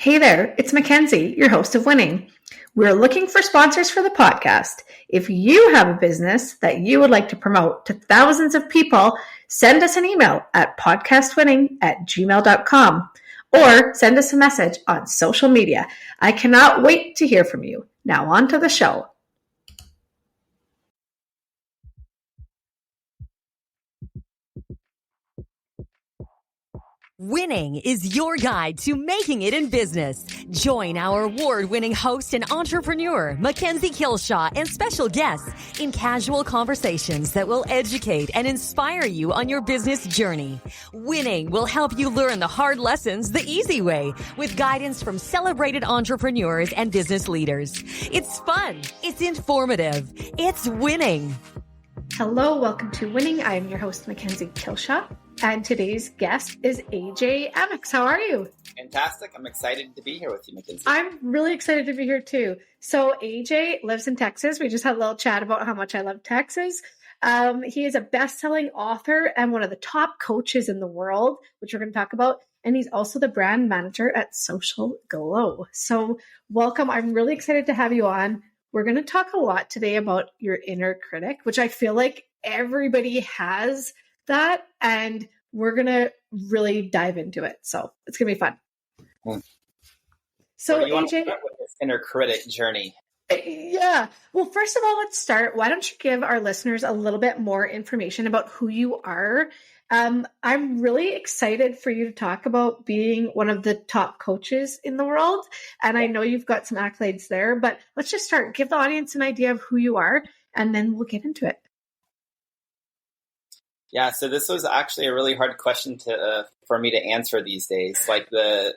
Hey there, it's Mackenzie, your host of Winning. We're looking for sponsors for the podcast. If you have a business that you would like to promote to thousands of people, send us an email at podcastwinning@gmail.com or send us a message on social media. I cannot wait to hear from you. Now on to the show. Winning is your guide to making it in business. Join our award-winning host and entrepreneur, Mackenzie Kilshaw, and special guests in casual conversations that will educate and inspire you on your business journey. Winning will help you learn the hard lessons the easy way with guidance from celebrated entrepreneurs and business leaders. It's fun. It's informative. It's winning. Hello, welcome to Winning. I am your host, Mackenzie Kilshaw. And today's guest is AJ Amyx. How are you? Fantastic. I'm excited to be here with you, Mackenzie. I'm really excited to be here too. So AJ lives in Texas. We just had a little chat about how much I love Texas. He is a best-selling author and one of the top coaches in the world, which we're going to talk about. And he's also the brand manager at Social Glow. So welcome. I'm really excited to have you on. We're going to talk a lot today about your inner critic, which I feel like everybody has that, and we're going to really dive into it. So it's going to be fun. So Where do you want AJ, to start with this inner critic journey? Yeah. Well, first of all, let's start. Why don't you give our listeners a little bit more information about who you are? I'm really excited for you to talk about being one of the top coaches in the world. And I know you've got some accolades there, but let's just start. Give the audience an idea of who you are, and then we'll get into it. Yeah, so this was actually a really hard question for me to answer these days. Like the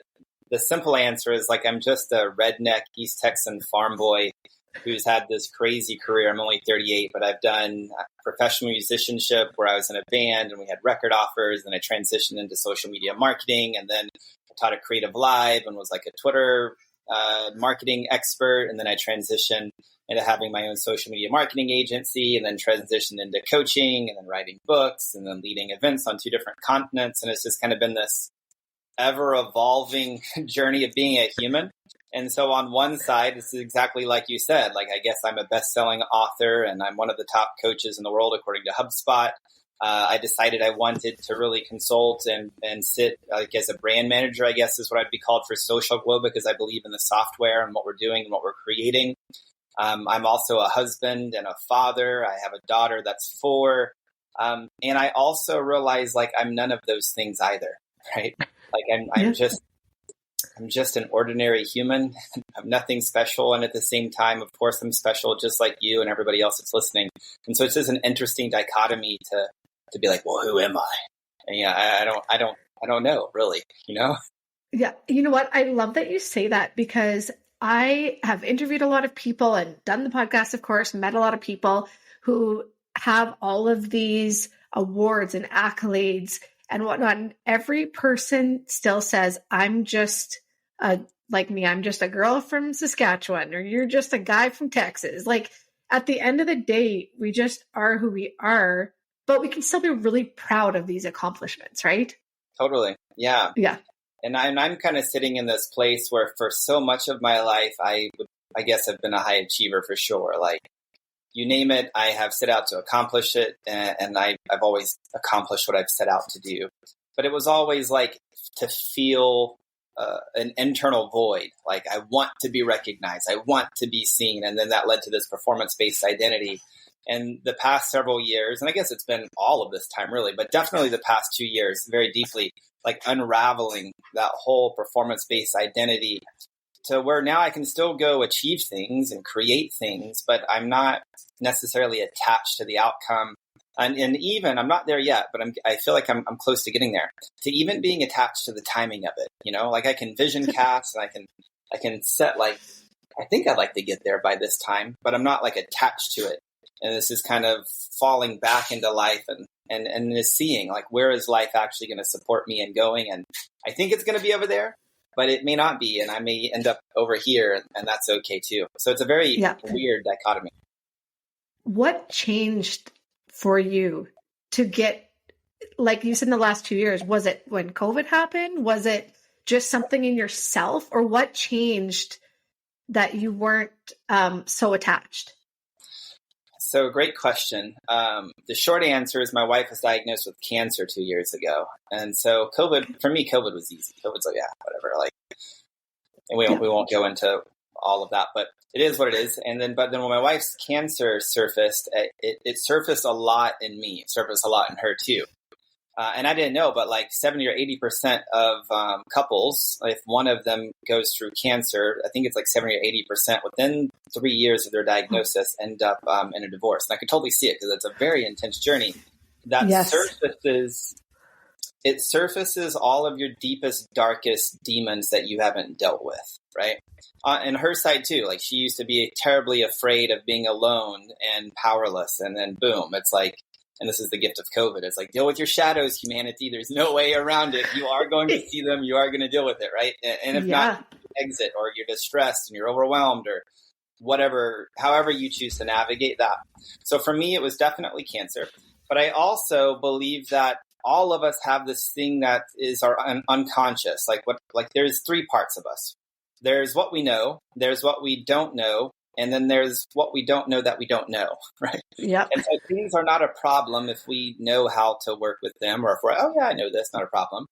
simple answer is like I'm just a redneck East Texan farm boy who's had this crazy career. I'm only 38, but I've done professional musicianship where I was in a band and we had record offers, and I transitioned into social media marketing, and then I taught at Creative Live and was like a Twitter marketing expert, and then I transitioned into having my own social media marketing agency, and then transitioned into coaching, and then writing books, and then leading events on 2 different continents. And it's just kind of been this ever-evolving journey of being a human. And so on one side, this is exactly like you said, like I guess I'm a best-selling author and I'm one of the top coaches in the world according to HubSpot. I decided I wanted to really consult and sit like as a brand manager, I guess is what I'd be called for Social Glow, because I believe in the software and what we're doing and what we're creating. I'm also a husband and a father. I have a daughter that's 4. And I also realize like I'm none of those things either, right? Like I'm just an ordinary human. I'm nothing special. And at the same time, of course, I'm special just like you and everybody else that's listening. And so it's just an interesting dichotomy to be like, well, who am I? And yeah, I don't know really, you know? Yeah. You know what? I love that you say that, because I have interviewed a lot of people and done the podcast, of course, met a lot of people who have all of these awards and accolades and whatnot. And every person still says, I'm just like me, I'm just a girl from Saskatchewan, or you're just a guy from Texas. Like at the end of the day, we just are who we are, but we can still be really proud of these accomplishments, right? Totally. Yeah. Yeah. And I'm kind of sitting in this place where for so much of my life, I guess I've been a high achiever for sure. Like you name it, I have set out to accomplish it. And I've always accomplished what I've set out to do. But it was always like to feel an internal void. Like I want to be recognized. I want to be seen. And then that led to this performance-based identity. And the past several years, and I guess it's been all of this time really, but definitely the past 2 years, very deeply, like unraveling that whole performance-based identity to where now I can still go achieve things and create things, but I'm not necessarily attached to the outcome. And even, I'm not there yet, but I feel like I'm close to getting there, to even being attached to the timing of it. You know, like I can vision cast and I can set like, I think I'd like to get there by this time, but I'm not like attached to it. And this is kind of falling back into life and is seeing like, where is life actually going to support me and going? And I think it's going to be over there, but it may not be. And I may end up over here, and that's okay too. So it's a very weird dichotomy. What changed for you to get, like you said, in the last 2 years? Was it when COVID happened? Was it just something in yourself, or what changed that you weren't so attached? So great question. The short answer is my wife was diagnosed with cancer 2 years ago. And so for me, COVID was easy. COVID's like, yeah, whatever. Like, and we won't go into all of that, but it is what it is. But then when my wife's cancer surfaced, it surfaced a lot in me. It surfaced a lot in her too. And I didn't know, but like 70 or 80% of couples, if one of them goes through cancer, I think it's like 70 or 80% within 3 years of their diagnosis end up in a divorce. And I could totally see it because it's a very intense journey that surfaces all of your deepest, darkest demons that you haven't dealt with, right? And her side too, like she used to be terribly afraid of being alone and powerless. And then boom, it's like, and this is the gift of COVID. It's like, deal with your shadows, humanity. There's no way around it. You are going to see them. You are going to deal with it, right? And if not, exit, or you're distressed and you're overwhelmed, or whatever, however you choose to navigate that. So for me, it was definitely cancer. But I also believe that all of us have this thing that is our unconscious. Like there's three parts of us. There's what we know. There's what we don't know. And then there's what we don't know that we don't know, right? Yeah. And so things are not a problem if we know how to work with them, or if we're, oh yeah, I know this, not a problem.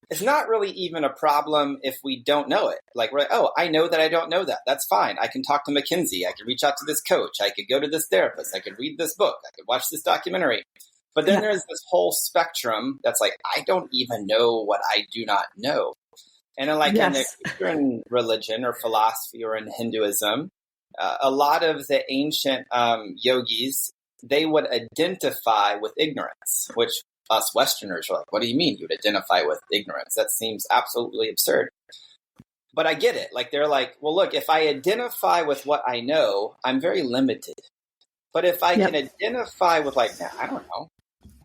It's not really even a problem if we don't know it. Like we're like, oh, I know that I don't know that. That's fine. I can talk to Mackenzie. I can reach out to this coach. I could go to this therapist. I could read this book. I could watch this documentary. But then there's this whole spectrum that's like, I don't even know what I do not know. And then in the Eastern religion or philosophy or in Hinduism, a lot of the ancient yogis, they would identify with ignorance, which us Westerners are like, what do you mean you would identify with ignorance? That seems absolutely absurd. But I get it. Like, they're like, well, look, if I identify with what I know, I'm very limited. But if I can identify with like, nah, I don't know,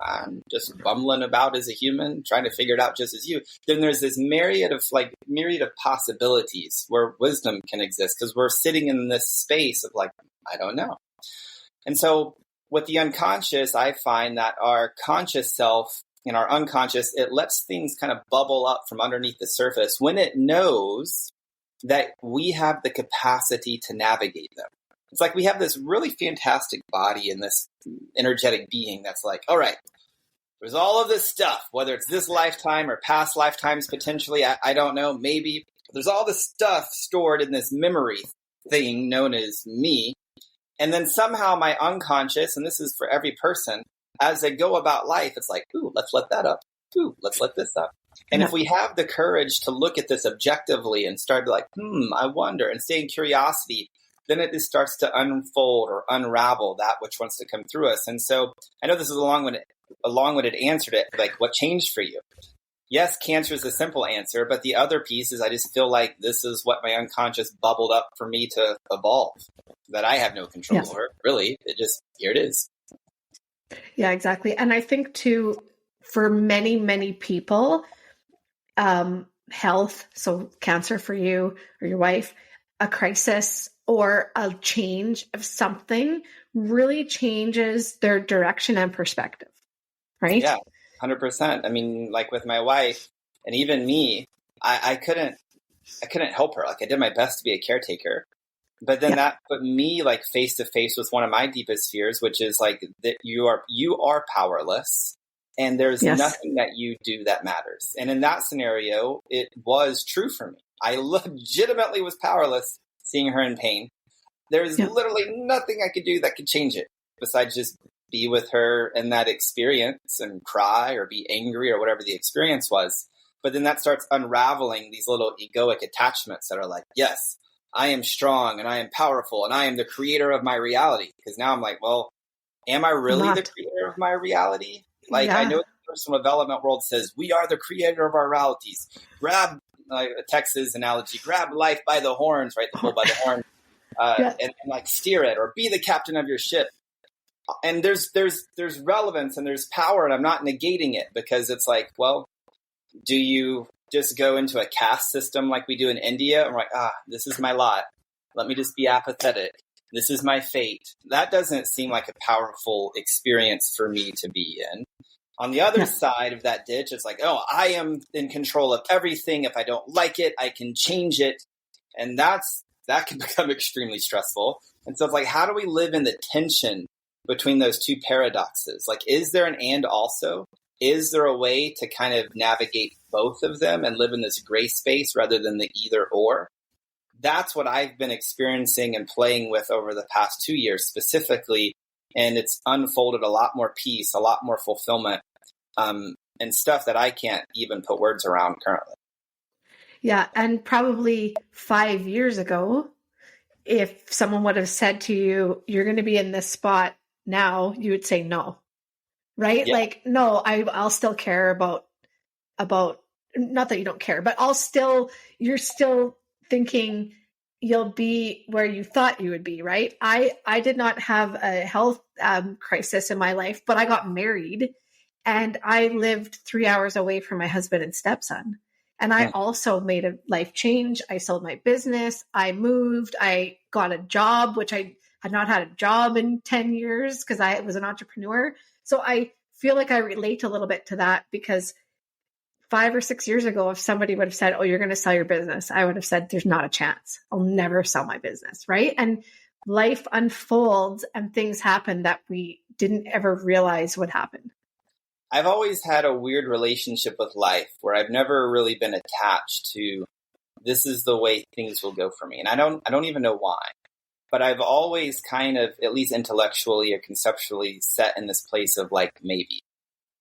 I'm just bumbling about as a human, trying to figure it out just as you, then there's this myriad of possibilities where wisdom can exist, because we're sitting in this space of like, I don't know. And so with the unconscious, I find that our conscious self and our unconscious, it lets things kind of bubble up from underneath the surface when it knows that we have the capacity to navigate them. It's like we have this really fantastic body and this energetic being that's like, all right, there's all of this stuff, whether it's this lifetime or past lifetimes potentially, I don't know, maybe. There's all this stuff stored in this memory thing known as me. And then somehow my unconscious, and this is for every person, as they go about life, it's like, ooh, let's let that up. Ooh, let's let this up. And if we have the courage to look at this objectively and start like, I wonder, and stay in curiosity, then it just starts to unfold or unravel that which wants to come through us. And so I know this is a long-winded answer to it, like what changed for you? Yes, cancer is a simple answer, but the other piece is I just feel like this is what my unconscious bubbled up for me to evolve, that I have no control over. Really, here it is. Yeah, exactly. And I think too, for many, many people, health, so cancer for you or your wife, a crisis or a change of something really changes their direction and perspective, right? Yeah, 100%. I mean, like with my wife and even me, I couldn't help her. Like I did my best to be a caretaker, but then that put me like face to face with one of my deepest fears, which is like that you are powerless and there's nothing that you do that matters. And in that scenario, it was true for me. I legitimately was powerless seeing her in pain. There's literally nothing I could do that could change it besides just be with her in that experience and cry or be angry or whatever the experience was. But then that starts unraveling these little egoic attachments that are like, yes, I am strong and I am powerful and I am the creator of my reality. Because now I'm like, well, am I really the creator of my reality? Like I know the personal development world says we are the creator of our realities. Grab a Texas analogy, grab life by the horns, right? The bull by the horn, and like steer it or be the captain of your ship. And there's relevance and there's power, and I'm not negating it because it's like, well, do you just go into a caste system like we do in India? I'm like, this is my lot. Let me just be apathetic. This is my fate. That doesn't seem like a powerful experience for me to be in. On the other side of that ditch, it's like, oh, I am in control of everything. If I don't like it, I can change it. And that can become extremely stressful. And so it's like, how do we live in the tension between those two paradoxes? Like, is there an and also? Is there a way to kind of navigate both of them and live in this gray space rather than the either or? That's what I've been experiencing and playing with over the past 2 years specifically. And it's unfolded a lot more peace, a lot more fulfillment, and stuff that I can't even put words around currently. Yeah. And probably 5 years ago, if someone would have said to you, you're going to be in this spot now, you would say no, right? Yeah. Like, no, I'll still care about, not that you don't care, but you're still thinking you'll be where you thought you would be, right? I did not have a health crisis in my life, but I got married and I lived 3 hours away from my husband and stepson. And I also made a life change. I sold my business. I moved. I got a job, which I had not had a job in 10 years because I was an entrepreneur. So I feel like I relate a little bit to that because 5 or 6 years ago, if somebody would have said, oh, you're going to sell your business, I would have said, there's not a chance. I'll never sell my business, right? And life unfolds and things happen that we didn't ever realize would happen. I've always had a weird relationship with life where I've never really been attached to this is the way things will go for me. And I don't even know why, but I've always kind of, at least intellectually or conceptually, set in this place of like, maybe.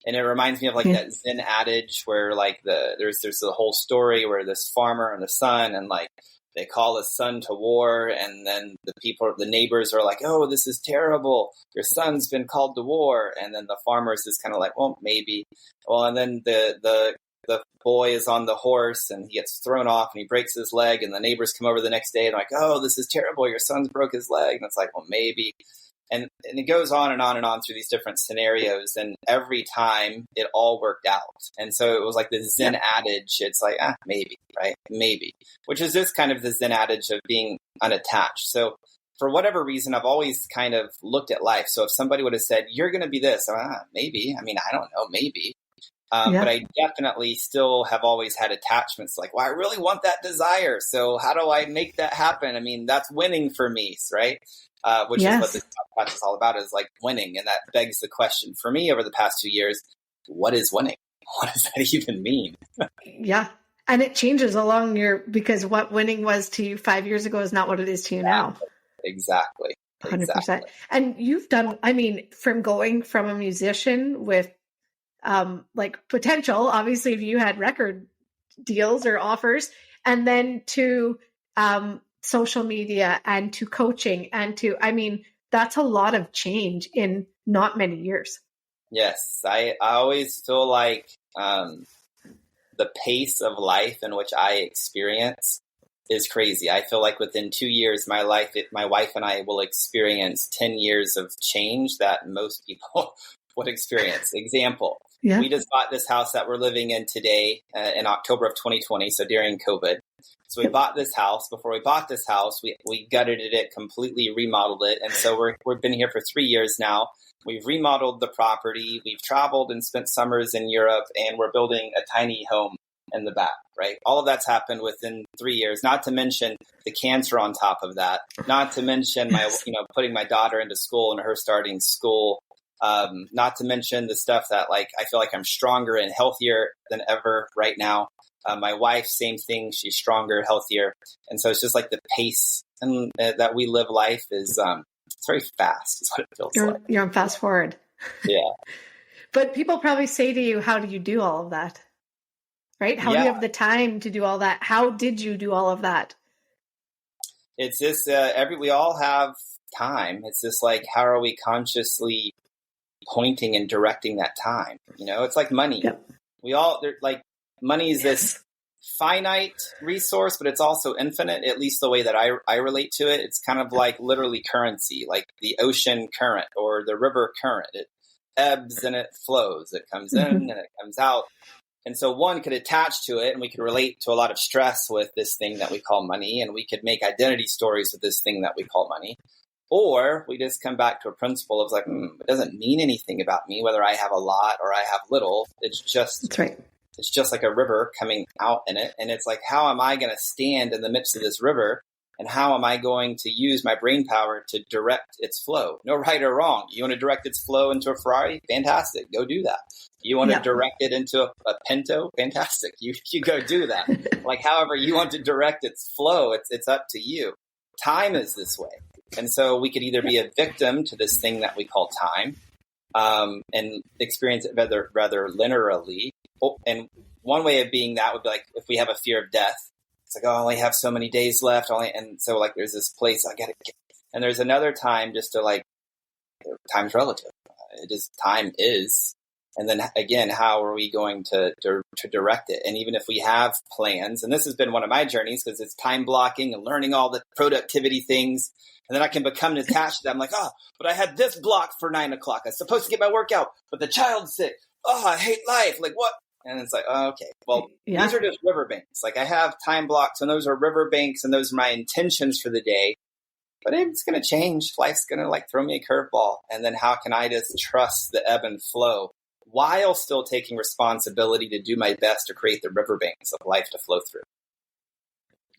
And it reminds me of like that Zen adage where like there's a whole story where this farmer and the son, and like they call the son to war, and then the neighbors are like, oh, this is terrible. Your son's been called to war. And then the farmer's is kind of like, well, maybe. Well, and then the boy is on the horse and he gets thrown off and he breaks his leg, and the neighbors come over the next day and like, oh, this is terrible. Your son's broke his leg. And it's like, well, maybe. And it goes on and on and on through these different scenarios. And every time it all worked out. And so it was like the Zen adage. It's like, maybe, right? Maybe, which is just kind of the Zen adage of being unattached. So for whatever reason, I've always kind of looked at life. So if somebody would have said, you're going to be this, maybe, I mean, I don't know, maybe. But I definitely still have always had attachments like, well, I really want that desire. So how do I make that happen? I mean, that's winning for me, right? Which is what this podcast is all about, is like winning. And that begs the question for me over the past 2 years, what is winning? What does that even mean? Yeah. And it changes because what winning was to you 5 years ago is not what it is to you now. Exactly. 100%. And you've done, I mean, from going from a musician with like potential, obviously if you had record deals or offers, and then to social media and to coaching and to, I mean, that's a lot of change in not many years. Yes. I always feel like the pace of life in which I experience is crazy. I feel like within 2 years, my wife and I will experience 10 years of change that most people would experience. Example. Yeah. We just bought this house that we're living in today in October of 2020, so during COVID. So we bought this house. Before we bought this house, we gutted it, completely remodeled it. And so we've been here for 3 years now. We've remodeled the property. We've traveled and spent summers in Europe, and we're building a tiny home in the back, right? All of that's happened within 3 years, not to mention the cancer on top of that, not to mention putting my daughter into school and her starting school. Not to mention the stuff that like I feel like I'm stronger and healthier than ever right now. My wife, same thing. She's stronger, healthier. And so it's just like the pace and that we live life is it's very fast. Is what it feels like. You're on fast forward. Yeah. But people probably say to you, how do you do all of that? Right? How do you have the time to do all that? How did you do all of that? It's just we all have time. It's just like, how are we consciously pointing and directing that time? It's like money. Yep. Money is this finite resource, but it's also infinite, at least the way that I relate to it. It's kind of like literally currency, like the ocean current or the river current. It ebbs and it flows. It comes in and it comes out. And so one could attach to it, and we could relate to a lot of stress with this thing that we call money, and we could make identity stories with this thing that we call money. Or we just come back to a principle of like, it doesn't mean anything about me, whether I have a lot or I have little. That's right. It's just like a river coming out in it. And it's like, how am I going to stand in the midst of this river? And how am I going to use my brain power to direct its flow? No right or wrong. You want to direct its flow into a Ferrari? Fantastic. Go do that. You want to direct it into a Pinto? Fantastic. You go do that. Like, however you want to direct its flow, it's up to you. Time is this way. And so we could either be a victim to this thing that we call time, and experience it rather linearly. And one way of being that would be like, if we have a fear of death, it's like, oh, I only have so many days left. And so like, there's this place I got to get. And there's another time just to like, time's relative. Time is. And then again, how are we going to direct it? And even if we have plans, and this has been one of my journeys because it's time blocking and learning all the productivity things. And then I can become attached to that. I'm like, oh, but I had this block for 9 o'clock. I was supposed to get my workout, but the child's sick. Oh, I hate life. Like what? And it's like, oh, okay, well, these are just riverbanks. Like I have time blocks and those are riverbanks and those are my intentions for the day. But it's going to change. Life's going to like throw me a curveball. And then how can I just trust the ebb and flow while still taking responsibility to do my best to create the riverbanks of life to flow through?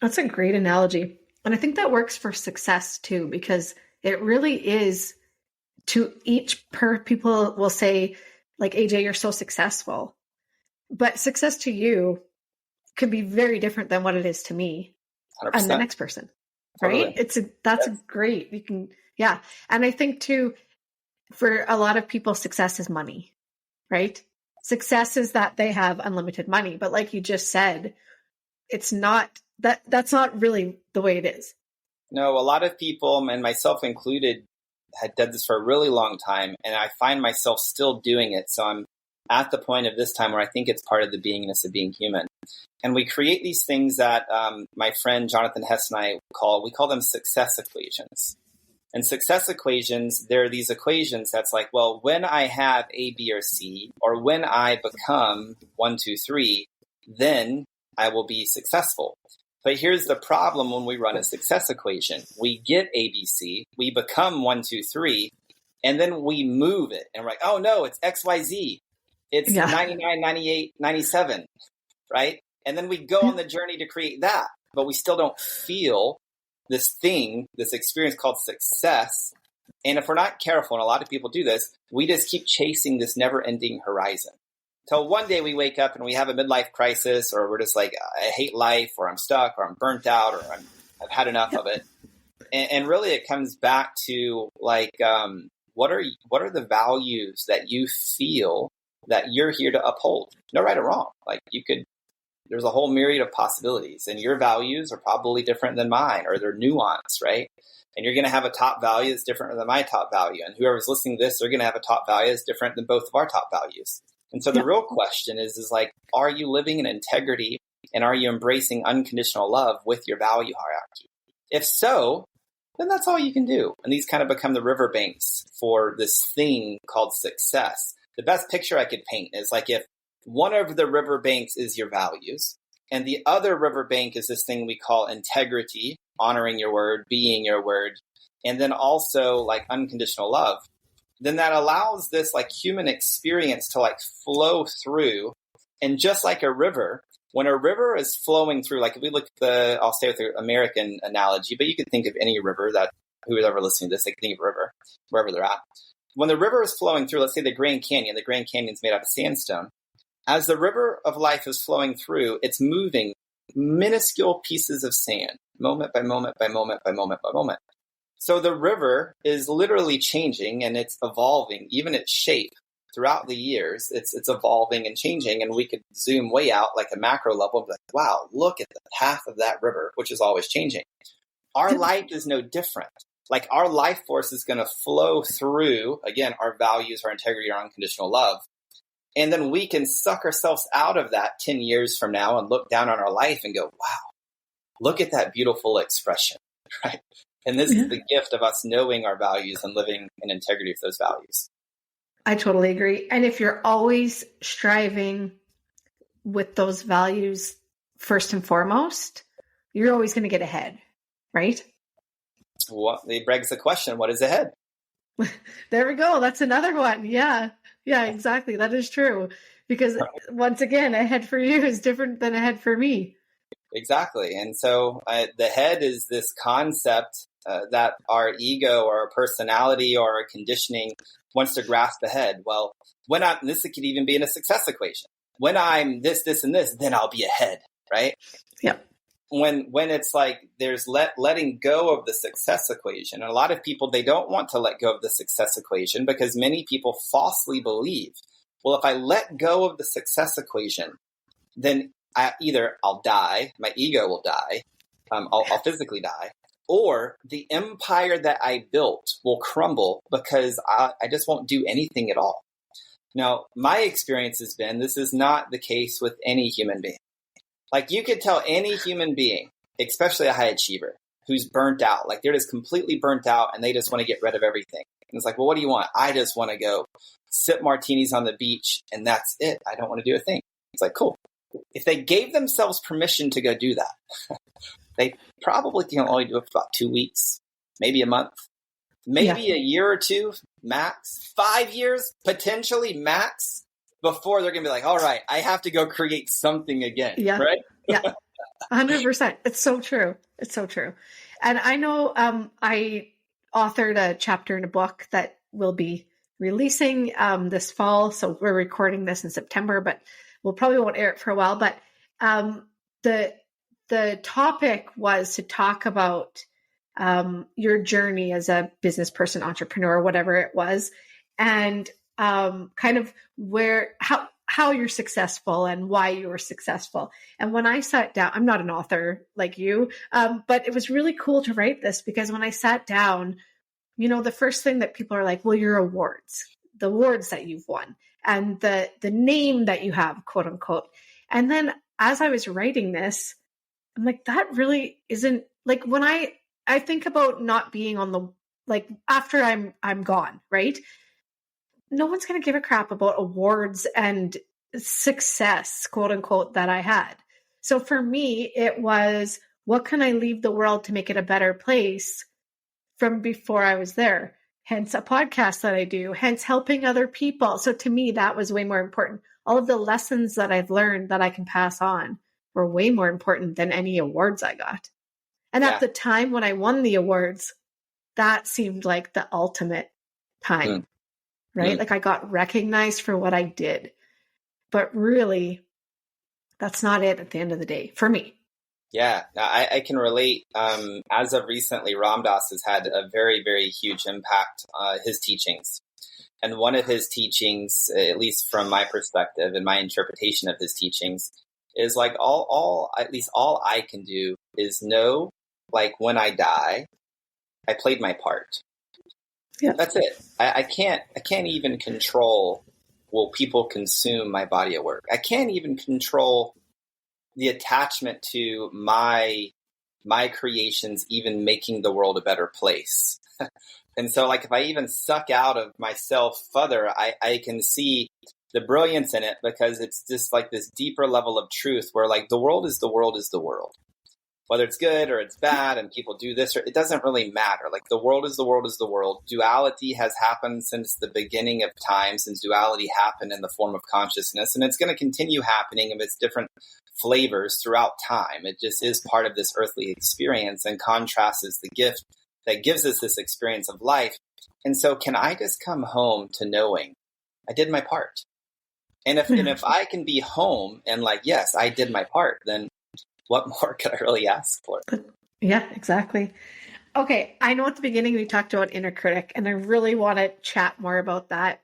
That's a great analogy. And I think that works for success too, because it really is to each people will say like, AJ, you're so successful. But success to you could be very different than what it is to me 100%. And the next person, right? Totally. That's great. You can, yeah. And I think too, for a lot of people, success is money, right? Success is that they have unlimited money. But like you just said, it's not that's not really the way it is. No, a lot of people, and myself included, had done this for a really long time. And I find myself still doing it. So I'm at the point of this time where I think it's part of the beingness of being human. And we create these things that my friend Jonathan Hess and I call them success equations. And success equations, there are these equations that's like, well, when I have A, B, or C, or when I become 1, 2, 3, then I will be successful. But here's the problem when we run a success equation. We get A, B, C, we become 1, 2, 3, and then we move it. And we're like, oh no, it's X, Y, Z. It's 99, 98, 97, right? And then we go on the journey to create that, but we still don't feel this thing, this experience called success. And if we're not careful, and a lot of people do this, we just keep chasing this never-ending horizon. Till one day we wake up and we have a midlife crisis, or we're just like, I hate life, or I'm stuck, or I'm burnt out, or I've had enough of it. And really it comes back to like, what are the values that you feel that you're here to uphold? No right or wrong. Like there's a whole myriad of possibilities, and your values are probably different than mine, or they're nuanced, right? And you're going to have a top value that's different than my top value. And whoever's listening to this, they're going to have a top value that's different than both of our top values. And so the real question is like, are you living in integrity, and are you embracing unconditional love with your value hierarchy? If so, then that's all you can do. And these kind of become the riverbanks for this thing called success. The best picture I could paint is like if one of the riverbanks is your values, and the other riverbank is this thing we call integrity, honoring your word, being your word, and then also like unconditional love, then that allows this like human experience to like flow through. And just like a river, when a river is flowing through, like if we look at I'll stay with the American analogy, but you could think of any river that whoever's ever listening to this, they can think of a river wherever they're at. When the river is flowing through, let's say the Grand Canyon is made out of sandstone. As the river of life is flowing through, it's moving minuscule pieces of sand, moment by moment by moment by moment by moment. So the river is literally changing, and it's evolving, even its shape throughout the years. It's evolving and changing, and we could zoom way out like a macro level and be like, wow, look at the path of that river, which is always changing. Our life is no different. Like our life force is going to flow through, again, our values, our integrity, our unconditional love. And then we can suck ourselves out of that 10 years from now and look down on our life and go, wow, look at that beautiful expression, right? And this is the gift of us knowing our values and living in integrity with those values. I totally agree. And if you're always striving with those values first and foremost, you're always going to get ahead, right? It begs the question, what is ahead? There we go. That's another one. Yeah. Yeah, exactly. That is true. Because once again, ahead for you is different than ahead for me. Exactly. And so the head is this concept that our ego or our personality or our conditioning wants to grasp ahead. Well, this could even be in a success equation. When I'm this, this, and this, then I'll be ahead, right? Yep. When it's like there's letting go of the success equation. And a lot of people, they don't want to let go of the success equation because many people falsely believe, well, if I let go of the success equation, then I'll die, my ego will die, I'll physically die, or the empire that I built will crumble because I just won't do anything at all. Now, my experience has been this is not the case with any human being. Like you could tell any human being, especially a high achiever, who's burnt out, like they're just completely burnt out and they just want to get rid of everything. And it's like, well, what do you want? I just want to go sip martinis on the beach and that's it. I don't want to do a thing. It's like, cool. If they gave themselves permission to go do that, they probably can only do it for about 2 weeks, maybe a month, maybe a year or two, max, 5 years, potentially max, before they're going to be like, all right, I have to go create something again. Yeah. Right? Yeah. 100%. It's so true. It's so true. And I know I authored a chapter in a book that will be releasing this fall. So we're recording this in September, but we'll probably won't air it for a while. But the topic was to talk about your journey as a business person, entrepreneur, whatever it was, and kind of how you're successful and why you were successful. And when I sat down, I'm not an author like you, but it was really cool to write this because when I sat down, the first thing that people are like, well, your awards, the awards that you've won and the name that you have, quote unquote. And then as I was writing this, I'm like, that really isn't like when I think about not being on the, like after I'm gone, right? No one's going to give a crap about awards and success, quote unquote, that I had. So for me, it was, what can I leave the world to make it a better place from before I was there? Hence a podcast that I do, hence helping other people. So to me, that was way more important. All of the lessons that I've learned that I can pass on were way more important than any awards I got. And at the time when I won the awards, that seemed like the ultimate time. Right? Like I got recognized for what I did, but really that's not it at the end of the day for me. Yeah, I can relate. As of recently, Ram Dass has had a very, very huge impact, his teachings. And one of his teachings, at least from my perspective and my interpretation of his teachings, is like at least all I can do is know, like when I die, I played my part. Yeah. That's it. I can't even control will people consume my body of work. I can't even control the attachment to my creations even making the world a better place. And so like if I even suck out of myself further, I can see the brilliance in it because it's just like this deeper level of truth where like the world is the world is the world. Whether it's good or it's bad and people do this, or it doesn't really matter. Like the world is the world is the world. Duality has happened since the beginning of time, since duality happened in the form of consciousness. And it's going to continue happening of its different flavors throughout time. It just is part of this earthly experience, and contrast is the gift that gives us this experience of life. And so can I just come home to knowing I did my part? And if I can be home and like, yes, I did my part, then what more could I really ask for? Yeah, exactly. Okay. I know at the beginning we talked about inner critic, and I really want to chat more about that.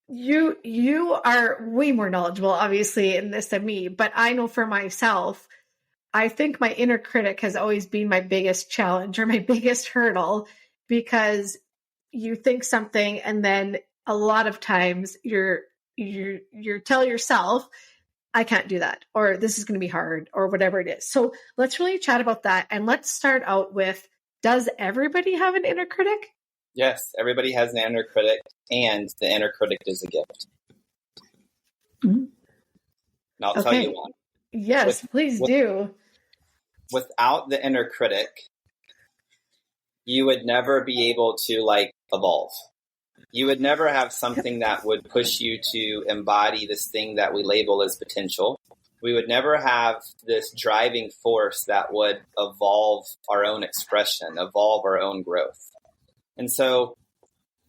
You are way more knowledgeable, obviously, in this than me, but I know for myself, I think my inner critic has always been my biggest challenge or my biggest hurdle, because you think something and then a lot of times you tell yourself, I can't do that, or this is going to be hard, or whatever it is. So let's really chat about that. And let's start out with, does everybody have an inner critic? Yes, everybody has an inner critic, and the inner critic is a gift. Mm-hmm. And I'll tell you one. Yes, please do. Without the inner critic, you would never be able to like evolve. You would never have something that would push you to embody this thing that we label as potential. We would never have this driving force that would evolve our own expression, evolve our own growth. And so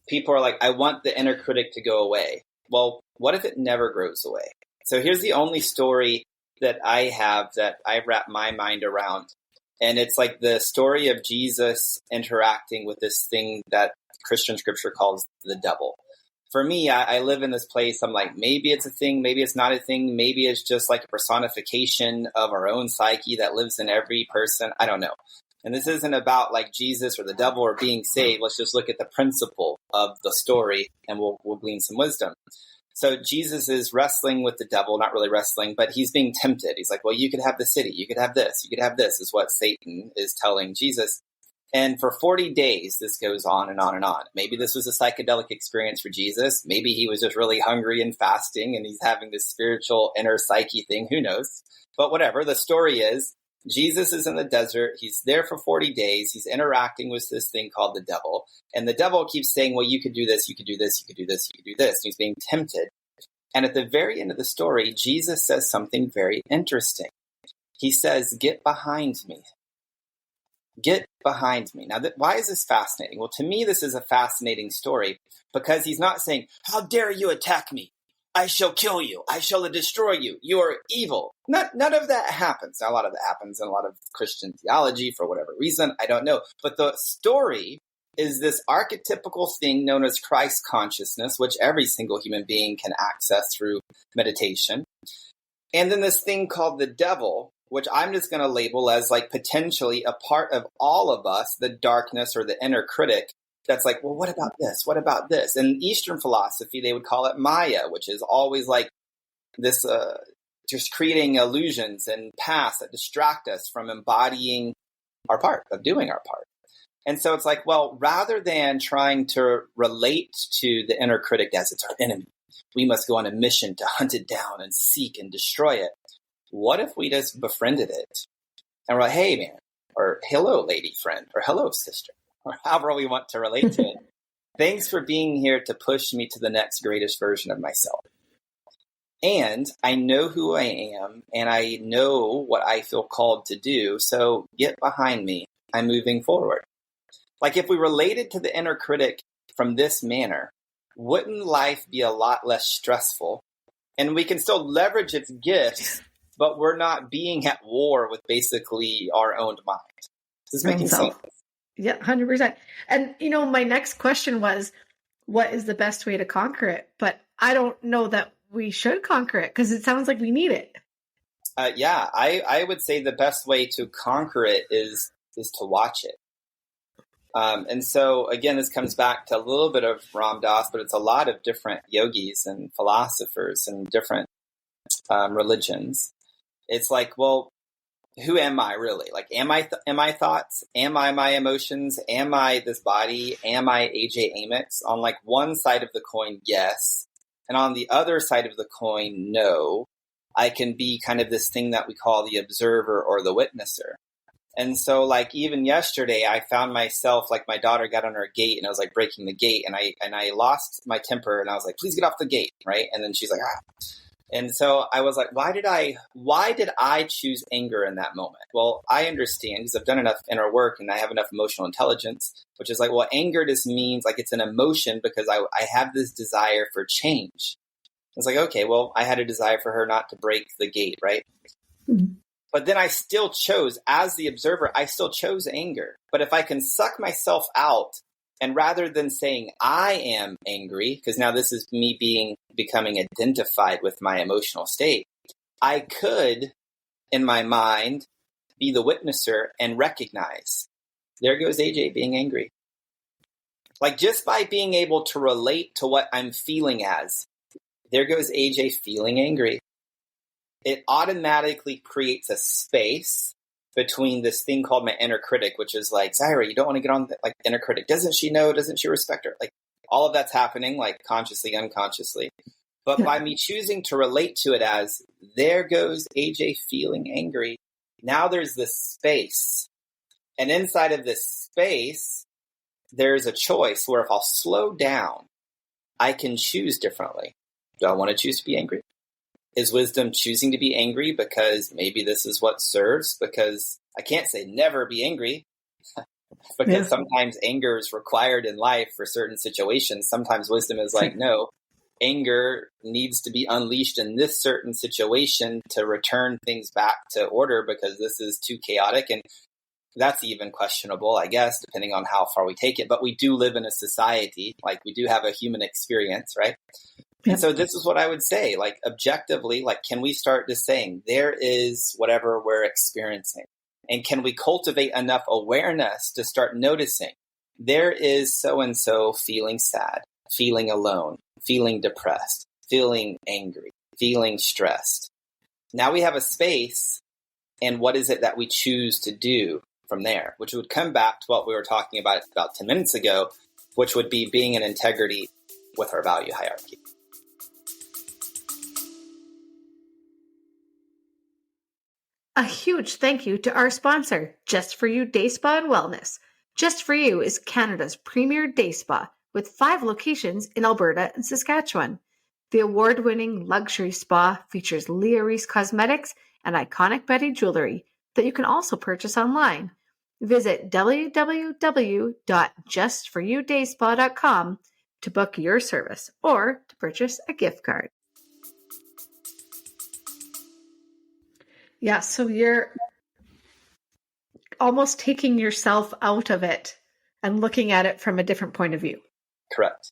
people are like, I want the inner critic to go away. Well, what if it never grows away? So here's the only story that I have that I wrap my mind around. And it's like the story of Jesus interacting with this thing that Christian scripture calls the devil. For me, I live in this place. I'm like, maybe it's a thing, maybe it's not a thing, maybe it's just like a personification of our own psyche that lives in every person. I don't know. And this isn't about like Jesus or the devil or being saved. Let's just look at the principle of the story and we'll glean some wisdom. So Jesus is wrestling with the devil, not really wrestling, but he's being tempted. He's like, well, you could have the city. You could have this. You could have this, is what Satan is telling Jesus. And for 40 days, this goes on and on and on. Maybe this was a psychedelic experience for Jesus. Maybe he was just really hungry and fasting and he's having this spiritual inner psyche thing. Who knows? But whatever. The story is Jesus is in the desert. He's there for 40 days. He's interacting with this thing called the devil. And the devil keeps saying, well, you could do this, you could do this, you could do this, you could do this. And he's being tempted. And at the very end of the story, Jesus says something very interesting. He says, get behind me. Get behind me. Now, why is this fascinating? Well, to me, this is a fascinating story because he's not saying, how dare you attack me? I shall kill you. I shall destroy you. You are evil. None of that happens. Now, a lot of that happens in a lot of Christian theology for whatever reason. I don't know. But the story is this archetypical thing known as Christ consciousness, which every single human being can access through meditation. And then this thing called the devil, which I'm just going to label as like potentially a part of all of us, the darkness or the inner critic. That's like, well, what about this? What about this? In Eastern philosophy, they would call it Maya, which is always like this, just creating illusions and paths that distract us from embodying our part, of doing our part. And so it's like, well, rather than trying to relate to the inner critic as it's our enemy, we must go on a mission to hunt it down and seek and destroy it. What if we just befriended it? And we're like, hey, man, or hello, lady friend, or hello, sister, or however we want to relate to it. Thanks for being here to push me to the next greatest version of myself. And I know who I am, and I know what I feel called to do. So get behind me. I'm moving forward. Like if we related to the inner critic from this manner, wouldn't life be a lot less stressful? And we can still leverage its gifts, but we're not being at war with basically our own mind. Is this making sense? Yeah, 100%. And, my next question was, what is the best way to conquer it? But I don't know that we should conquer it because it sounds like we need it. Yeah, I would say the best way to conquer it is to watch it. And so, again, this comes back to a little bit of Ram Dass, but it's a lot of different yogis and philosophers and different religions. It's like, well, who am I really? Like, am I thoughts? Am I my emotions? Am I this body? Am I AJ Amyx? On like one side of the coin, yes. And on the other side of the coin, no. I can be kind of this thing that we call the observer or the witnesser. And so like even yesterday, I found myself, like my daughter got on her gate and I was like breaking the gate and I lost my temper and I was like, please get off the gate. Right. And then she's like, ah. And so I was like, why did I choose anger in that moment? Well, I understand because I've done enough inner work and I have enough emotional intelligence, which is like, well, anger just means like it's an emotion because I have this desire for change. It's like, okay, well, I had a desire for her not to break the gate, right? Mm-hmm. But then I still chose, as the observer, I still chose anger. But if I can suck myself out, and rather than saying I am angry, because now this is me becoming identified with my emotional state, I could, in my mind, be the witnesser and recognize, there goes AJ being angry. Like just by being able to relate to what I'm feeling as, there goes AJ feeling angry. It automatically creates a space between this thing called my inner critic, which is like, Zaira, you don't want to get on like inner critic. Doesn't she know? Doesn't she respect her? Like all of that's happening, like consciously, unconsciously. But by me choosing to relate to it as, there goes AJ feeling angry. Now there's this space. And inside of this space, there's a choice where if I'll slow down, I can choose differently. Do I want to choose to be angry? Is wisdom choosing to be angry because maybe this is what serves? Because I can't say never be angry because sometimes anger is required in life for certain situations. Sometimes wisdom is like, no, anger needs to be unleashed in this certain situation to return things back to order because this is too chaotic. And that's even questionable, I guess, depending on how far we take it. But we do live in a society, like we do have a human experience, right? And so this is what I would say, like objectively, like, can we start just saying there is whatever we're experiencing? And can we cultivate enough awareness to start noticing there is so-and-so feeling sad, feeling alone, feeling depressed, feeling angry, feeling stressed. Now we have a space, and what is it that we choose to do from there, which would come back to what we were talking about 10 minutes ago, which would be being in integrity with our value hierarchy. A huge thank you to our sponsor, Just For You Day Spa and Wellness. Just For You is Canada's premier day spa with 5 locations in Alberta and Saskatchewan. The award-winning luxury spa features Leah Reese cosmetics and iconic Betty jewelry that you can also purchase online. Visit www.justforyoudayspa.com to book your service or to purchase a gift card. Yeah, so you're almost taking yourself out of it and looking at it from a different point of view. Correct.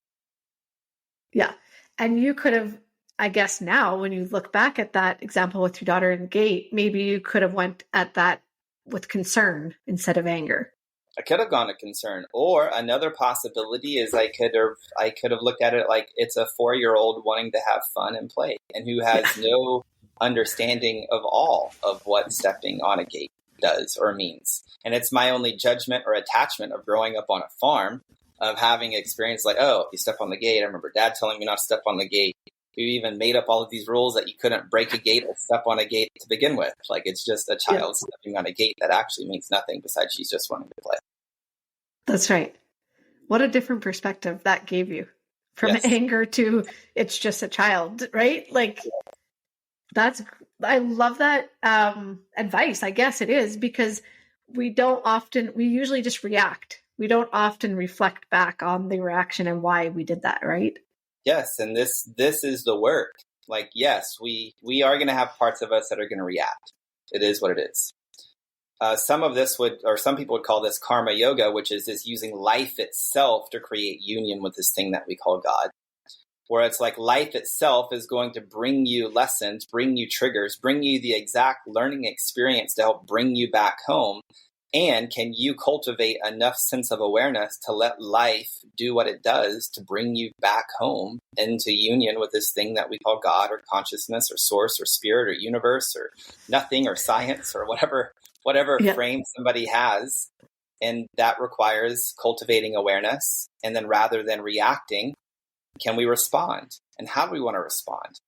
Yeah. And you could have, I guess now, when you look back at that example with your daughter in the gate, maybe you could have went at that with concern instead of anger. I could have gone to concern. Or another possibility is I could have looked at it like it's a 4-year-old wanting to have fun and play and who has no understanding of all of what stepping on a gate does or means. And it's my only judgment or attachment of growing up on a farm, of having experience like, oh, you step on the gate. I remember Dad telling me not to step on the gate. You even made up all of these rules that you couldn't break a gate or step on a gate to begin with. Like, it's just a child stepping on a gate that actually means nothing besides she's just wanting to play. That's right. What a different perspective that gave you from anger to it's just a child, right? Like, I love that advice. I guess it is because we usually just react. We don't often reflect back on the reaction and why we did that, right? Yes. And this is the work. Like, yes, we are going to have parts of us that are going to react. It is what it is. Some people would call this karma yoga, which is this using life itself to create union with this thing that we call God. Where it's like life itself is going to bring you lessons, bring you triggers, bring you the exact learning experience to help bring you back home. And can you cultivate enough sense of awareness to let life do what it does to bring you back home into union with this thing that we call God or consciousness or source or spirit or universe or nothing or science or whatever frame somebody has. And that requires cultivating awareness. And then rather than reacting, can we respond? And how do we want to respond?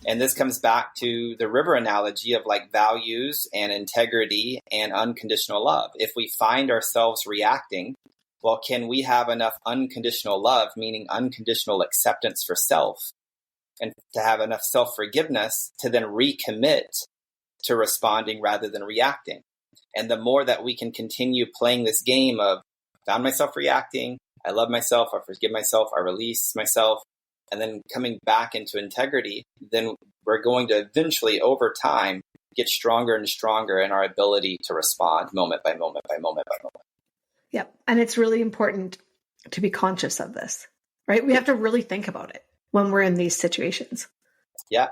And this comes back to the river analogy of like values and integrity and unconditional love. If we find ourselves reacting, well, can we have enough unconditional love, meaning unconditional acceptance for self, and to have enough self-forgiveness to then recommit to responding rather than reacting? And the more that we can continue playing this game of found myself reacting, I love myself, I forgive myself, I release myself, and then coming back into integrity, then we're going to eventually, over time, get stronger and stronger in our ability to respond moment by moment by moment by moment. Yep. And it's really important to be conscious of this, right? We have to really think about it when we're in these situations. Yeah.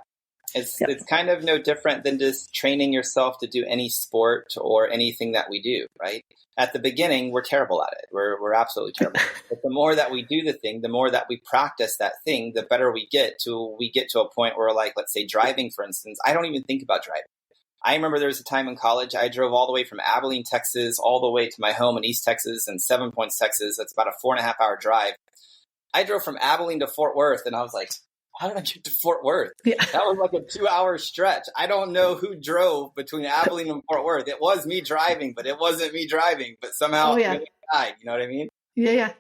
It's kind of no different than just training yourself to do any sport or anything that we do, right? At the beginning, we're terrible at it. We're absolutely terrible. But the more that we do the thing, the more that we practice that thing, the better we get to a point where, like, let's say driving, for instance, I don't even think about driving. I remember there was a time in college, I drove all the way from Abilene, Texas, all the way to my home in East Texas and 7 Points, Texas. That's about a 4.5 hour drive. I drove from Abilene to Fort Worth, and I was like, how did I get to Fort Worth? Yeah. That was like a 2-hour stretch. I don't know who drove between Abilene and Fort Worth. It was me driving, but it wasn't me driving. But somehow it died. You know what I mean? Yeah.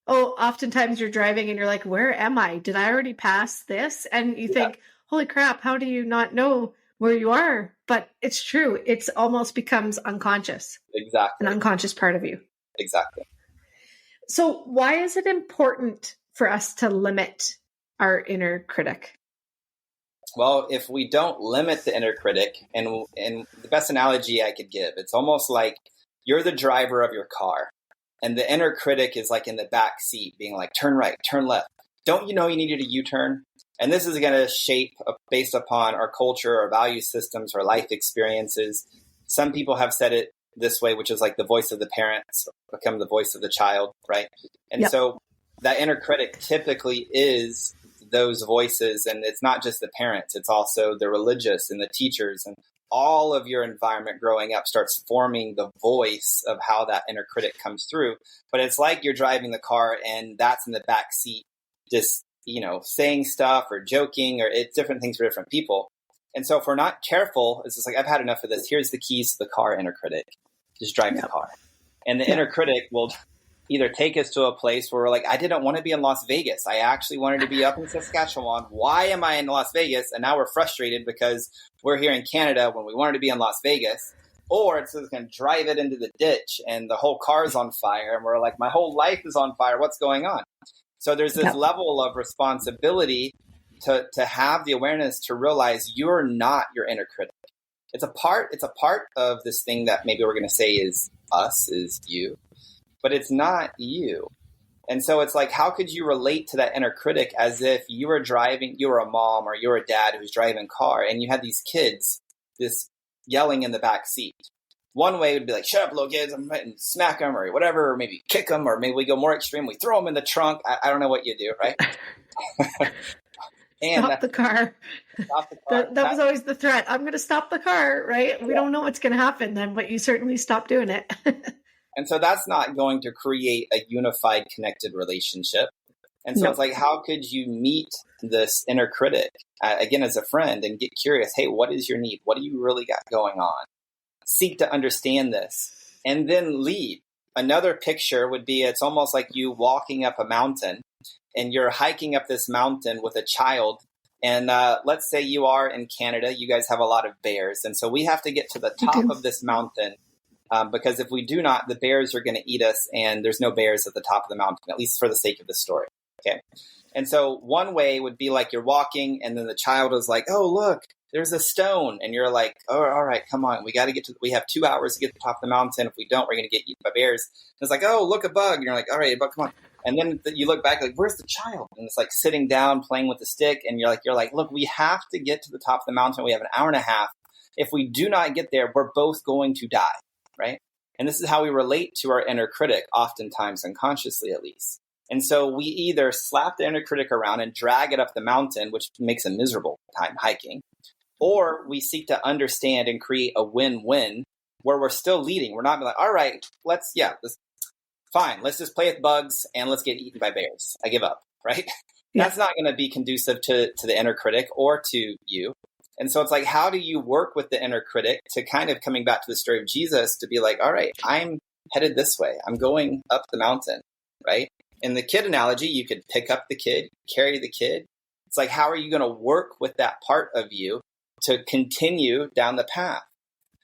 oftentimes you're driving and you're like, where am I? Did I already pass this? And you think, holy crap, how do you not know where you are? But it's true. It's almost becomes unconscious. Exactly. An unconscious part of you. Exactly. So why is it important for us to limit our inner critic? Well, if we don't limit the inner critic, and the best analogy I could give, it's almost like you're the driver of your car, and the inner critic is like in the back seat being like, turn right, turn left. Don't you know you needed a U-turn? And this is going to shape based upon our culture, our value systems, our life experiences. Some people have said it this way, which is like the voice of the parents become the voice of the child, right? And so that inner critic typically is those voices, and it's not just the parents, it's also the religious and the teachers, and all of your environment growing up starts forming the voice of how that inner critic comes through. But it's like you're driving the car and that's in the back seat, just, saying stuff or joking, or it's different things for different people. And so if we're not careful, it's just like, I've had enough of this. Here's the keys to the car, inner critic. Just drive the car. And the inner critic will either take us to a place where we're like, I didn't want to be in Las Vegas. I actually wanted to be up in Saskatchewan. Why am I in Las Vegas? And now we're frustrated because we're here in Canada when we wanted to be in Las Vegas. Or it's just going to drive it into the ditch and the whole car's on fire. And we're like, my whole life is on fire. What's going on? So there's this level of responsibility to have the awareness to realize you're not your inner critic. It's a part of this thing that maybe we're going to say is us, is you. But it's not you. And so it's like, how could you relate to that inner critic as if you were a mom or you're a dad who's driving a car and you had these kids, this yelling in the back seat. One way would be like, shut up, little kids, and smack them or whatever, or maybe kick them, or maybe we go more extreme, we throw them in the trunk. I don't know what you do, right? And stop the car. That was always the threat. I'm going to stop the car, right? We don't know what's going to happen then, but you certainly stop doing it. And so that's not going to create a unified, connected relationship. And so it's like, how could you meet this inner critic, again, as a friend, and get curious, hey, what is your need? What do you really got going on? Seek to understand this and then lead. Another picture would be, it's almost like you walking up a mountain and you're hiking up this mountain with a child. And let's say you are in Canada, you guys have a lot of bears. And so we have to get to the top of this mountain. Because if we do not, the bears are going to eat us, and there's no bears at the top of the mountain, at least for the sake of the story. Okay. And so one way would be like you're walking, and then the child is like, oh, look, there's a stone. And you're like, oh, all right, come on. We have 2 hours to get to the top of the mountain. If we don't, we're going to get eaten by bears. And it's like, oh, look, a bug. And you're like, all right, bug, come on. And then you look back like, where's the child? And it's like sitting down, playing with the stick. And you're like, look, we have to get to the top of the mountain. We have an hour and a half. If we do not get there, we're both going to die. Right? And this is how we relate to our inner critic, oftentimes unconsciously at least. And so we either slap the inner critic around and drag it up the mountain, which makes a miserable time hiking, or we seek to understand and create a win-win where we're still leading. We're not like, all right, let's just play with bugs and let's get eaten by bears. I give up, right? Yeah. That's not going to be conducive to the inner critic or to you. And so it's like, how do you work with the inner critic to kind of coming back to the story of Jesus to be like, all right, I'm headed this way. I'm going up the mountain, right? In the kid analogy, you could pick up the kid, carry the kid. It's like, how are you going to work with that part of you to continue down the path?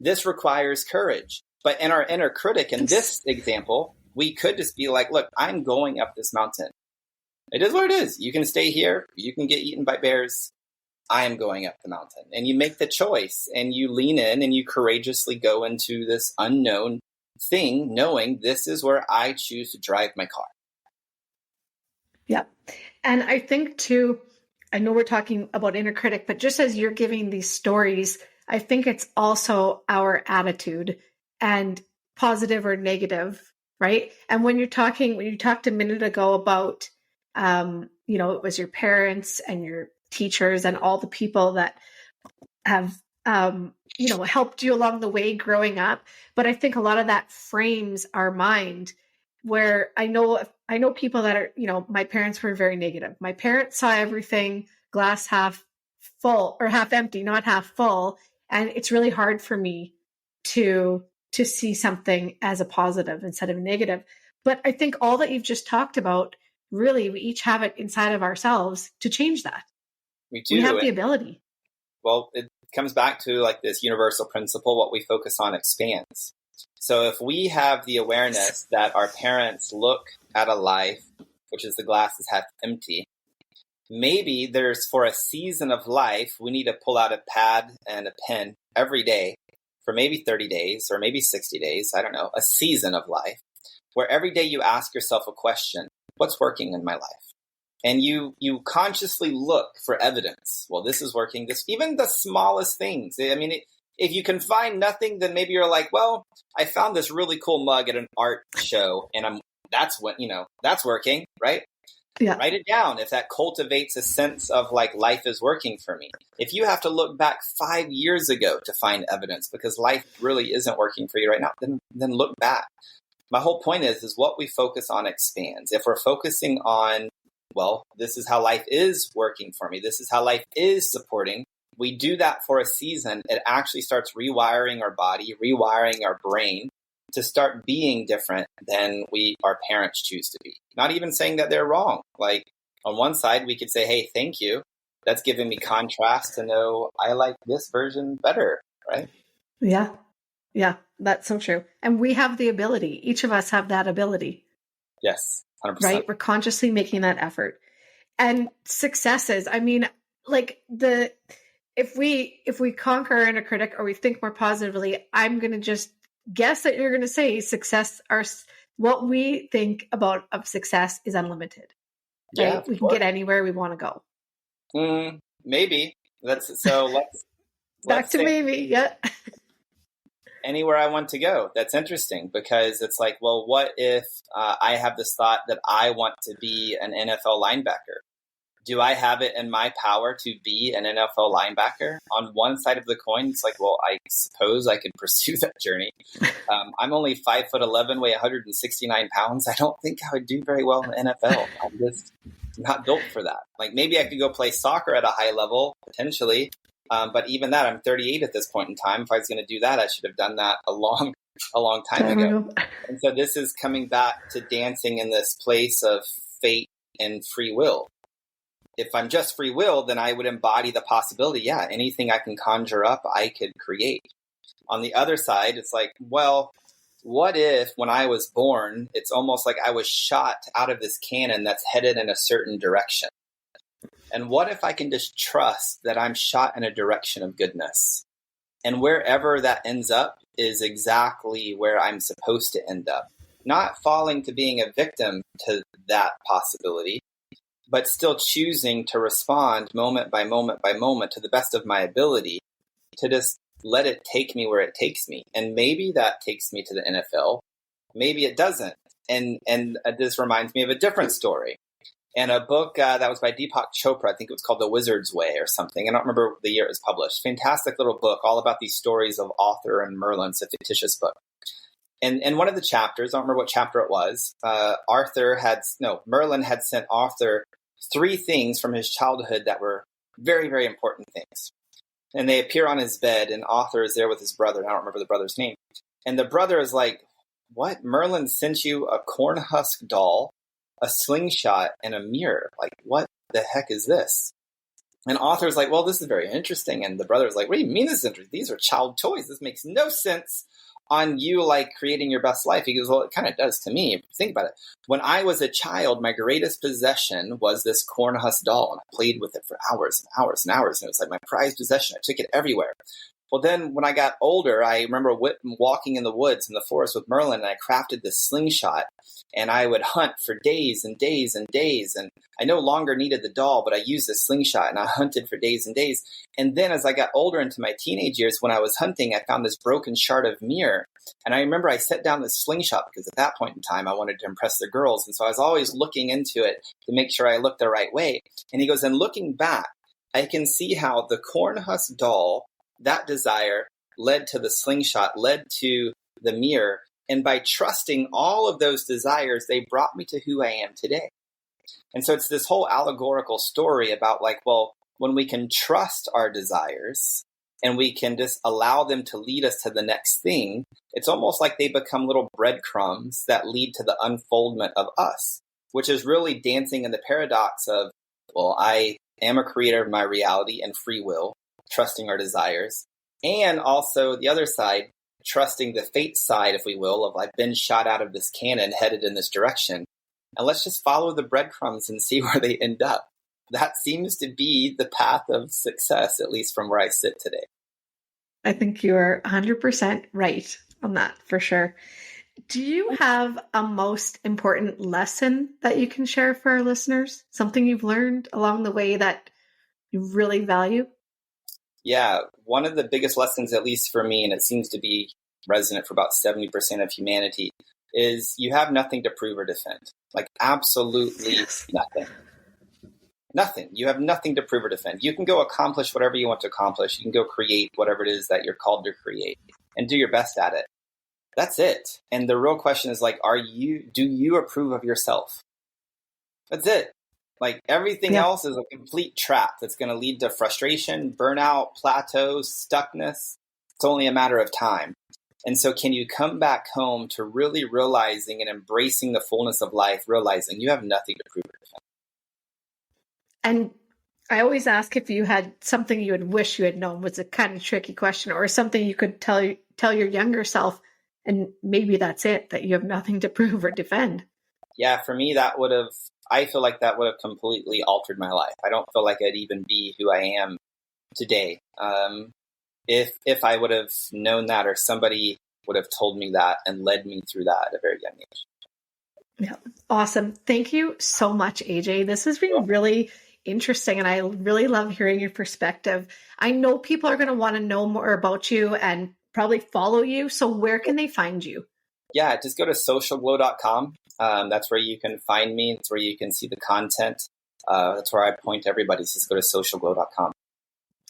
This requires courage. But in our inner critic, in this example, we could just be like, look, I'm going up this mountain. It is what it is. You can stay here. You can get eaten by bears. I am going up the mountain. And you make the choice and you lean in and you courageously go into this unknown thing, knowing this is where I choose to drive my car. Yeah. And I think too, I know we're talking about inner critic, but just as you're giving these stories, I think it's also our attitude and positive or negative, right? And when you talked a minute ago about, it was your parents and your teachers and all the people that have, helped you along the way growing up. But I think a lot of that frames our mind, where I know people that are, my parents were very negative. My parents saw everything glass half full or half empty, not half full. And it's really hard for me to see something as a positive instead of negative. But I think all that you've just talked about, really, we each have it inside of ourselves to change that. We do. We have the ability. Well, it comes back to like this universal principle, what we focus on expands. So if we have the awareness that our parents look at a life, which is the glass is half empty, maybe there's for a season of life, we need to pull out a pad and a pen every day for maybe 30 days or maybe 60 days. I don't know, a season of life where every day you ask yourself a question, what's working in my life? And you consciously look for evidence. Well, this is working. This, even the smallest things. I mean, if you can find nothing, then maybe you're like, well, I found this really cool mug at an art show and that's working, right? Yeah. Write it down if that cultivates a sense of like life is working for me. If you have to look back 5 years ago to find evidence because life really isn't working for you right now, then look back. My whole point is what we focus on expands. If we're focusing on, well, this is how life is working for me, this is how life is supporting, we do that for a season, it actually starts rewiring our body, rewiring our brain to start being different than our parents choose to be. Not even saying that they're wrong. Like on one side, we could say, hey, thank you. That's giving me contrast to know I like this version better, right? Yeah. Yeah, that's so true. And we have the ability. Each of us have that ability. Yes, 100%. Right? We're consciously making that effort. And successes, I mean, like if we conquer inner critic or we think more positively, I'm going to just guess that you're going to say what we think about of success is unlimited. Right? Yeah, we can get anywhere we want to go. Maybe. Let's back to maybe. Yeah. Anywhere I want to go. That's interesting because it's like, well, what if I have this thought that I want to be an NFL linebacker? Do I have it in my power to be an NFL linebacker? On one side of the coin, it's like, well, I suppose I could pursue that journey. I'm only 5'11", weigh 169 pounds. I don't think I would do very well in the NFL. I'm just not built for that. Like maybe I could go play soccer at a high level, potentially. But even that, I'm 38 at this point in time. If I was going to do that, I should have done that a long time ago. And so this is coming back to dancing in this place of fate and free will. If I'm just free will, then I would embody the possibility. Yeah, anything I can conjure up, I could create. On the other side, it's like, well, what if when I was born, it's almost like I was shot out of this cannon that's headed in a certain direction. And what if I can just trust that I'm shot in a direction of goodness? And wherever that ends up is exactly where I'm supposed to end up. Not falling to being a victim to that possibility, but still choosing to respond moment by moment by moment to the best of my ability to just let it take me where it takes me. And maybe that takes me to the NFL. Maybe it doesn't. And this reminds me of a different story. And a book that was by Deepak Chopra, I think it was called The Wizard's Way or something. I don't remember the year it was published. Fantastic little book, all about these stories of Arthur and Merlin. It's a fictitious book. And one of the chapters, I don't remember what chapter it was, Merlin had sent Arthur 3 things from his childhood that were very, very important things. And they appear on his bed, and Arthur is there with his brother. I don't remember the brother's name. And the brother is like, what? Merlin sent you a corn husk doll, a slingshot, and a mirror. Like, what the heck is this? And Arthur's like, well, this is very interesting. And the brother's like, what do you mean this is interesting? These are child toys. This makes no sense on you, like, creating your best life. He goes, well, it kind of does to me. Think about it. When I was a child, my greatest possession was this corn husk doll. And I played with it for hours and hours and hours. And it was like my prized possession. I took it everywhere. Well, then when I got older, I remember walking in the woods in the forest with Merlin, and I crafted this slingshot, and I would hunt for days and days and days. And I no longer needed the doll, but I used this slingshot, and I hunted for days and days. And then as I got older into my teenage years, when I was hunting, I found this broken shard of mirror. And I remember I set down this slingshot because at that point in time, I wanted to impress the girls. And so I was always looking into it to make sure I looked the right way. And he goes, and looking back, I can see how the corn husk doll, that desire, led to the slingshot, led to the mirror. And by trusting all of those desires, they brought me to who I am today. And so it's this whole allegorical story about like, well, when we can trust our desires, and we can just allow them to lead us to the next thing, it's almost like they become little breadcrumbs that lead to the unfoldment of us, which is really dancing in the paradox of, well, I am a creator of my reality and free will, trusting our desires. And also the other side, trusting the fate side, if we will, of I've been shot out of this cannon headed in this direction. And let's just follow the breadcrumbs and see where they end up. That seems to be the path of success, at least from where I sit today. I think you are 100% right on that for sure. Do you have a most important lesson that you can share for our listeners? Something you've learned along the way that you really value? Yeah, one of the biggest lessons, at least for me, and it seems to be resonant for about 70% of humanity, is you have nothing to prove or defend. Like absolutely nothing. Nothing. You have nothing to prove or defend. You can go accomplish whatever you want to accomplish. You can go create whatever it is that you're called to create and do your best at it. That's it. And the real question is like, do you approve of yourself? That's it. Like everything else is a complete trap that's going to lead to frustration, burnout, plateaus, stuckness. It's only a matter of time. And so can you come back home to really realizing and embracing the fullness of life, realizing you have nothing to prove or defend? And I always ask if you had something you would wish you had known. Was a kind of tricky question, or something you could tell your younger self, and maybe that's it, that you have nothing to prove or defend. Yeah, for me, I feel like that would have completely altered my life. I don't feel like I'd even be who I am today. If I would have known that, or somebody would have told me that and led me through that at a very young age. Yeah, awesome. Thank you so much, AJ. This has been really interesting, and I really love hearing your perspective. I know people are going to want to know more about you and probably follow you. So where can they find you? Yeah, just go to socialglow.com. That's where you can find me. It's where you can see the content. That's where I point everybody. So just go to socialglow.com.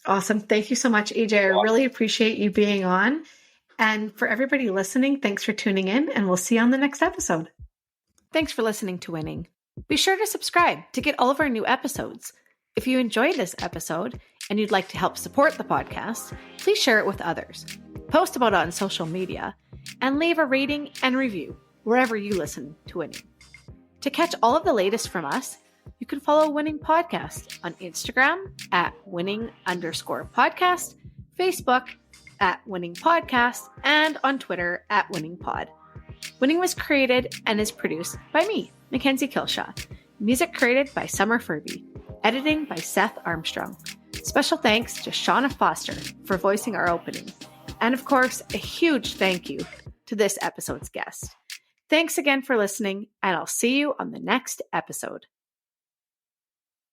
Awesome. Thank you so much, AJ. I really appreciate you being on. And for everybody listening, thanks for tuning in, and we'll see you on the next episode. Thanks for listening to Winning. Be sure to subscribe to get all of our new episodes. If you enjoyed this episode and you'd like to help support the podcast, please share it with others, post about it on social media, and leave a rating and review wherever you listen to Winning. To catch all of the latest from us, you can follow Winning Podcast on Instagram at winning_podcast, Facebook at Winning Podcast, and on Twitter at Winning Pod. Winning was created and is produced by me, Mackenzie Killshaw. Music created by Summer Furby. Editing by Seth Armstrong. Special thanks to Shauna Foster for voicing our opening. And of course, a huge thank you to this episode's guest. Thanks again for listening, and I'll see you on the next episode.